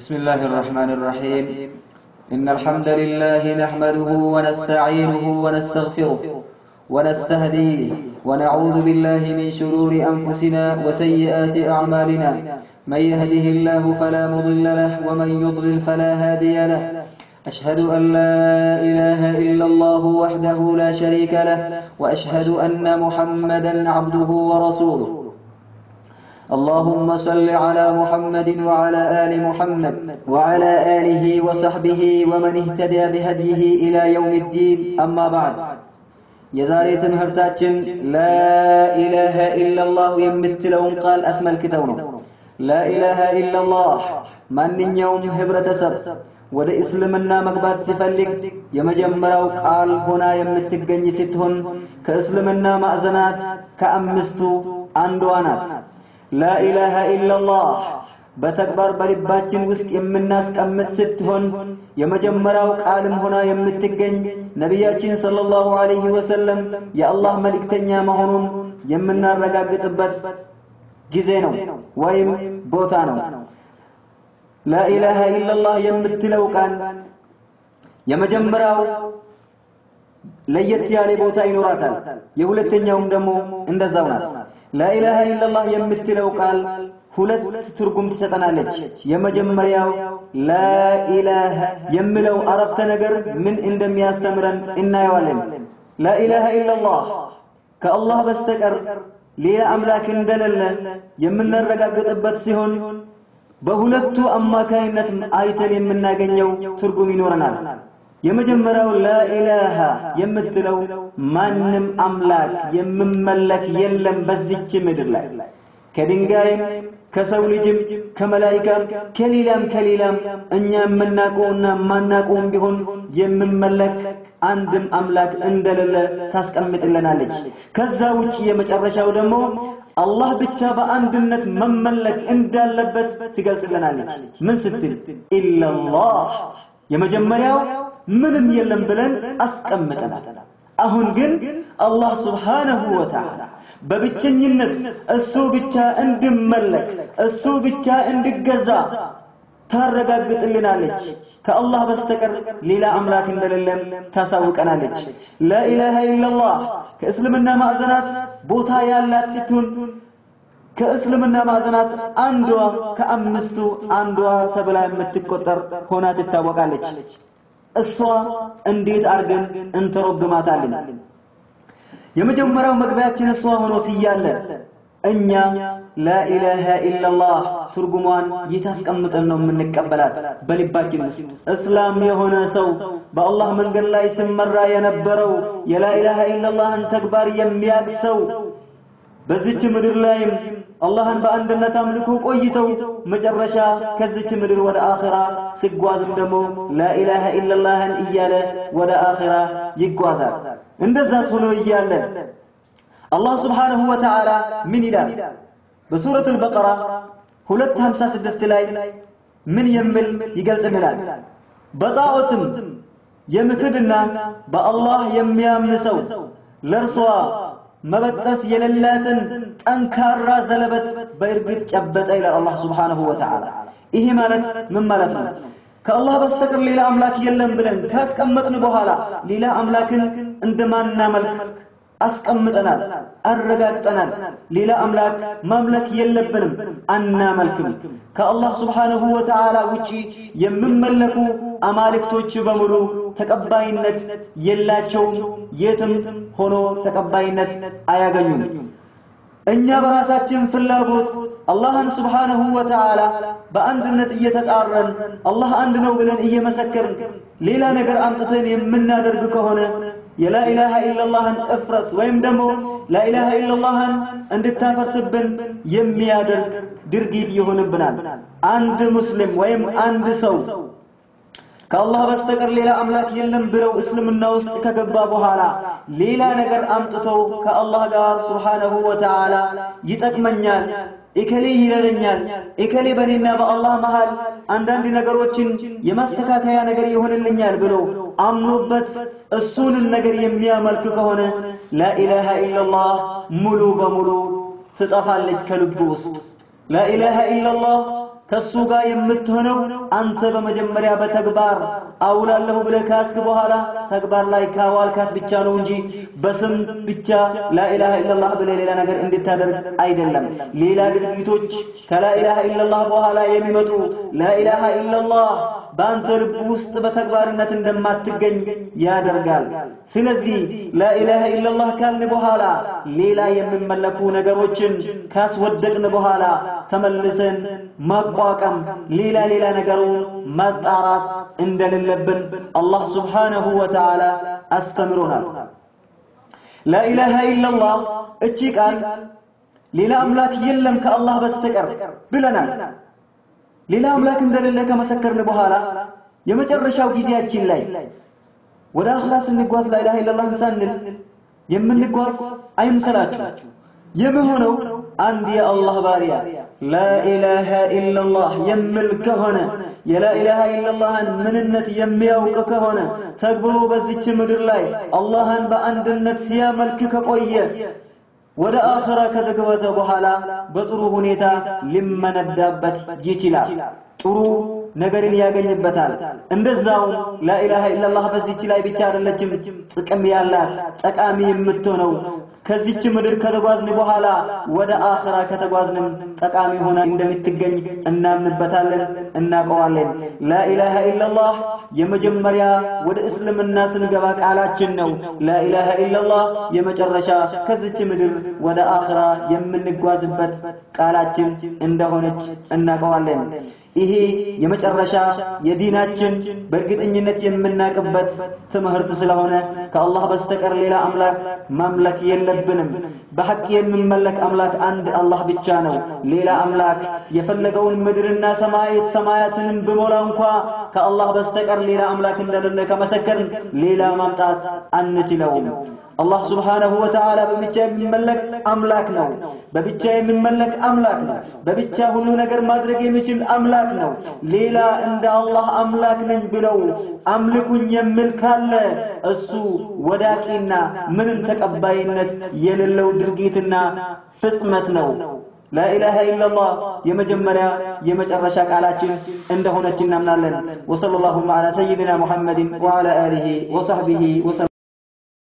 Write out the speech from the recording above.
بسم الله الرحمن الرحيم إن الحمد لله نحمده ونستعينه ونستغفره ونستهديه ونعوذ بالله من شرور أنفسنا وسيئات أعمالنا من يهده الله فلا مضل له ومن يضلل فلا هادي له أشهد أن لا إله إلا الله وحده لا شريك له وأشهد أن محمدًا عبده ورسوله اللهم صل على محمد وعلى آل محمد وعلى آله وصحبه ومن اهتدى بهديه إلى يوم الدين أما بعد يزاري تمهرتاتشن لا إله إلا الله يمتلون قال أسمى الكتون لا إله إلا الله من يوم هبرة سب وده إسلامنا مقبات سفلك يمجمروا قال هنا يمتقن ستهن كإسلامنا مأزنات كأمستو أندوانات لا إله إلا الله بتكبر برباتين وسط يمناس كأمت ستهن يمجمروا قالم هنا يمتقن نبياتين صلى الله عليه وسلم يا الله ملك تنيا مهنون يمنا رقاقت بات جزينو ويم بوتانو لا إله إلا الله يمتلو كان يمجمروا ليت يالي بوتا ينوراتال يهولتين يوم دمو عند الزونات لا إله إلا الله يمتلو قال ሁለት ትርጉም ትሰጠናለች የመጀመሪያው لا إله يملو عرفت ነገር ምን እንደሚያስተምረን እናየዋለን لا إله إلا الله ከአላህ በስተቀር ሌላ አምላክ እንደሌለ የምንረጋገጥበት ሲሆን በሁለቱ አማካይነት አይተን የምናገኘው ትርጉም ይኖርናል የመጀመሪያው لا إله የምትለው ማንንም አምላክ የምመለክ የለም በዚች ምድር ላይ ከድንጋይም ከሰው ልጅም ከመላእክትም ከሌላም እኛ የምናውቀውና ማናውቀውም ቢሆን የምመለክ አንድም አምላክ እንደሌለ ታስቀምጥልናለች ከዛ ውጪ የመጨረሻው ደግሞ አላህ ብቻ በአንድነት መመለክ እንዳለበት ትገልጽልናለች ምን ስትል ኢላላህ የመጀመሪያው ምንም የለም ብለን አስቀምጠናል አሁን ግን አላህ Subhanahu Wa Ta'ala በብቸኝነት እሱ ብቻ እንድመለክ እሱ ብቻ እንድገዛ ታረጋግጥልናለች ከአላህ በስተቀር ሌላ አምላክ እንደሌለም ታሳውቀናለች لا إله إلا الله ከእስልምና ማዕዘናት ቦታ ያላት ስትሆን ከእስልምና ማዕዘናት አንዷ ከአምስቱ አንዷ ተብላ የምትቆጠር ሆና ትታወቃለች እሷ እንዴት አርገን እንተረጉማታለን የመጀመሪያው መግቢያችን እሷ ሆኖ ሲያለ እኛ لا إله إلا الله ትርጉሟን ይታስቀምጠን ነው የምንቀበላት በልባችን ውስጥ እስላም የሆነ ሰው በአላህ መንገድ ላይ ሲመራ የነበረው የላ ኢላሃ ኢላላህን ተግባር የሚያክሰው በዚች ምድር ላይም አላህን በአንድነት አምልኮ ቆይተው መጨረሻ ከዚች ምድር ወደ አኺራ ሲጓዝም ደግሞ لا إله إلا اللهን እያለ ወደ አኺራ ይጓዛል እንደዛ ሆኖ እያለ አላህ Subhanahu Wa Ta'ala ምን ይላል በሱረቱ አልበቀራ 256 ላይ ምን የሚል ይገልጽልናል በጣዖትም የምክድና በአላህ የሚያምን ሰው ለርሷ መበጠስ የሌላትን ጠንካራ ዘለበት በእርግጥ ጨበጠ ይላል አላህ Subhanahu Wa Ta'ala ይሄ ማለት ምን ማለት ነው ከአላህ በስተቀር ሌላ አምላክ የለም ብለን ካስቀመጥን በኋላ ሌላ አምላክን እንደማናመልክ አስቀምጠናል አረጋግጠናል ሌላ አምላክ ማምለክ የለብንም አናመልክም ከአላህ Subhanahu Wa Ta'ala ውጪ የሚመለኩ አማልክቶች በሙሉ ተቀባይነት የላቸውም የትም ሆኖ ተቀባይነት አያገኙም እኛ በራሳችን ፍላጎት አላህን Subhanahu Wa Ta'ala በአንድነት እየተጣራን አላህ አንድ ነው ብለን እየመሰከርን ሌላ ነገር አምጥተን የምናደርግ ከሆነ የላ ኢላሃ ኢላላህን እፍረስ ወይም ደግሞ ላ ኢላሃ ኢላላህን እንድታፈርስብን የሚያደርግ ድርጊት ይሆንብናል አንድ ሙስሊም ወይም አንድ ሰው ከአላህ በስተቀር ሌላ አምላክ የለም ብለው እስልምና ውስጥ ከገባ በኋላ ሌላ ነገር አምጥተው ከአላህ ጋር Subhanahu Wa Ta'ala ይጠቅመኛል እከሌ ይረዳኛል እከሌ በኔና በአላህ መሃል አንዳንድ ነገሮችን የማስተካከያ ነገር ይሆንልኛል ብሎ አምኖበት እሱን ነገር የሚያመልክ ከሆነ لا إله إلا الله ሙሉ በሙሉ ትጠፋለች ከልቡ ውስጥ لا إله إلا الله ከሱ ጋር የምትሆነው አንተ በመጀመሪያ በተግባር አውላለሁ ብለህ ካስክ በኋላ ተግባር ላይ ካዋልካት ብቻ ነው እንጂ በስም ብቻ ላኢላሃ ኢላላህ ብለህ ሌላ ነገር እንድታደርግ አይደለም ሌላ ድርጊቶች ከላኢላሃ ኢላላህ በኋላ የሚመጡ ላኢላሃ ኢላላህ በአንተ ልብ ውስጥ በተግባርነት እንደማትገኝ ያደርጋል ስለዚህ ላኢላሃ ኢላላህ ካልን በኋላ ሌላ የሚመለኩ ነገሮችን ካስወደቅን በኋላ ተመልሰን ማቋቋም ሌላ ነገሩ ማጣራት እንደሌለብን አላህ Subhanahu Wa Ta'ala አስተምሮናል ላኢላሃ ኢላላህ እቺ ቃል ሌላ አምላክ የለም ከአላህ በስተቀር ብለናል ሌላ አምላክ እንደሌለ ከመሰከርን በኋላ የመጨረሻው ጊዜያችን ላይ ወደ አኺራ ስንጓዝ ላኢላሃ ኢላላህ ሳንል የምንጓዝ አይምሰላችሁ የመሆነው አንድ የአላህ ባሪያ ላኢላሃ ኢላላህ የሚል ከሆነ የላኢላሃ ኢላላህን ምንነት የሚያውቅ ከሆነ ተግብሮ በዚች ምድር ላይ አላህን በአንድነት ሲያመልክ ከቆየ ወደ አኺራ ከተገበተ በኋላ በጥሩ ሁኔታ ሊመነዳበት ይችላል ጥሩ ነገርን ያገኝበታል እንደዛው ላኢላሃ ኢላላህ በዚች ላይ ብቻ አይደለችም ጥቅም ያላት ጠቃሚ የምትሆነው ከዚች ምድር ከተጓዝን በኋላ ወደ አኺራ ከተጓዝንም ጠቃሚ ሆና እንደምትገኝ እናምንበታለን እናቀዋለን ላኢላሃ ኢላላህ የመጀመሪያ ወደ እስልምና ስንገባ ቃላችን ነው ላኢላሃ ኢላላህ የመጨረሻ ከዚች ምድር ወደ አኺራ የምንጓዝበት ቃላችን እንደሆነች እናቀዋለን ይሄ የመጨረሻ የዲናችን በእርግጠኝነት የምናቀበት ትምህርት ስለሆነ ከአላህ በስተቀር ሌላ አምላክ ማምለክ የለብንም በሐቅ የሚመለክ አምላክ አንድ አላህ ብቻ ነው ሌላ አምላክ የፈለገውን ምድርና ሰማያትን በሞላ እንኳን ከአላህ በስተቀር ሌላ አምላክ እንደሌለ ከመሰከርን ሌላ ማምጣት አንችለውም አላህ Subhanahu Wa Ta'ala በብቻ የሚመለክ አምላክ ነው በብቻ የሚመለክ አምላክ ነው በብቻ ሁሉ ነገር ማድረግ የሚችል አምላክ ነው ሌላ እንደ አላህ አምላክ ነኝ ብለው አምልኩኝ የሚል ካለ እሱ ወዳቂና ምንም ተቀባይነት የሌለው ድርጊትና ፍጽመት ነው ላኢላሃ ኢላላህ የመጀመሪያ የመጨረሻ ቃላችን እንደሆነች እናምናለን ወሰለላሁ ዐላ ሰይድና ሙሐመድን ወዐላ አሊሂ ወሰህቢሂ